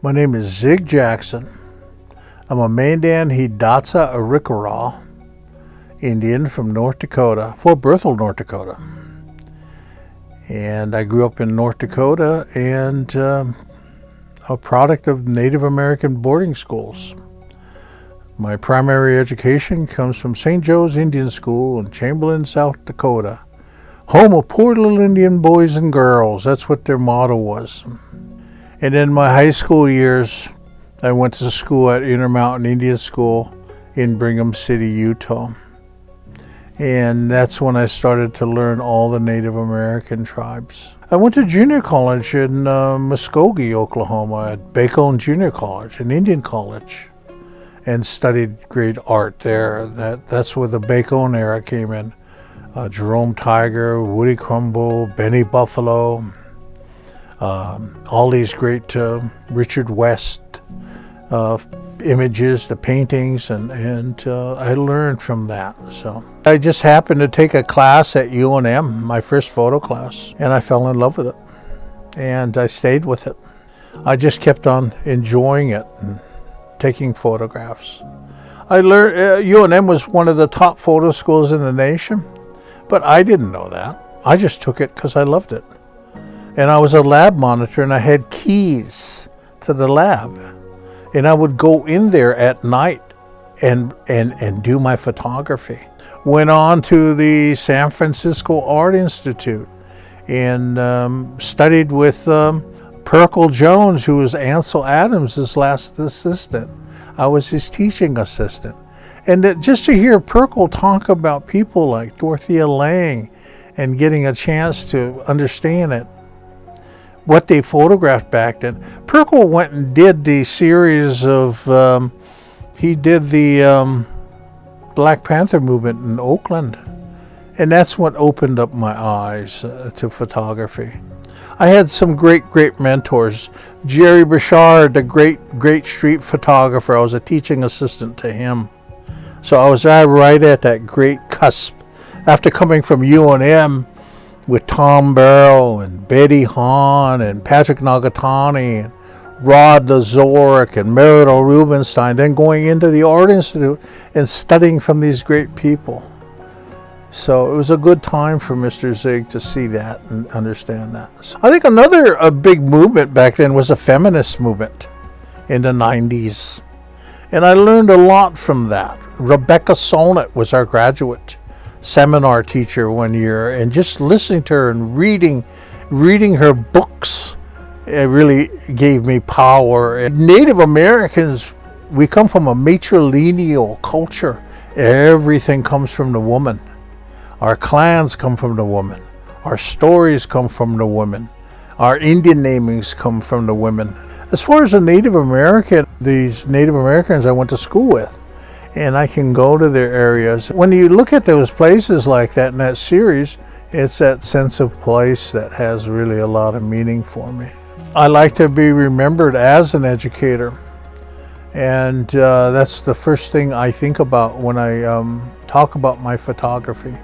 My name is Zig Jackson. I'm a Mandan Hidatsa Arikara Indian from North Dakota, Fort Berthold, North Dakota. And I grew up in North Dakota and a product of Native American boarding schools. My primary education comes from St. Joe's Indian School in Chamberlain, South Dakota, home of poor little Indian boys and girls. That's what their motto was. And in my high school years, I went to school at Intermountain Indian School in Brigham City, Utah. And that's when I started to learn all the Native American tribes. I went to junior college in Muskogee, Oklahoma, at Bacone Junior College, an Indian college, and studied great art there. That's where the Bacone era came in. Jerome Tiger, Woody Crumble, Benny Buffalo, all these great Richard West images, the paintings, and I learned from that. So I just happened to take a class at UNM, my first photo class, and I fell in love with it, and I stayed with it. I just kept on enjoying it and taking photographs. I learned UNM was one of the top photo schools in the nation, but I didn't know that. I just took it because I loved it. And I was a lab monitor, and I had keys to the lab. And I would go in there at night and do my photography. Went on to the San Francisco Art Institute and studied with Perkle Jones, who was Ansel Adams' last assistant. I was his teaching assistant. And just to hear Perkle talk about people like Dorothea Lange and getting a chance to understand it, what they photographed back then. Perkle went and did the series of, he did the Black Panther movement in Oakland. And that's what opened up my eyes to photography. I had some great mentors. Jerry Bouchard, the great street photographer, I was a teaching assistant to him. So I was right at that great cusp. After coming from UNM, with Tom Barrow and Betty Hahn and Patrick Nagatani and Rod Lazoric and Meridol Rubenstein, then going into the Art Institute and studying from these great people. So it was a good time for Mr. Zig to see that and understand that. So I think a big movement back then was a feminist movement in the 90s. And I learned a lot from that. Rebecca Solnit was our graduate seminar teacher one year, and just listening to her and reading her books, it really gave me power. And Native Americans, we come from a matrilineal culture. Everything comes from the woman. Our clans come from the woman. Our stories come from the women. Our Indian namings come from the women. As far as the Native American, these Native Americans I went to school with, and I can go to their areas. When you look at those places like that in that series, it's that sense of place that has really a lot of meaning for me. I like to be remembered as an educator, and that's the first thing I think about when I talk about my photography.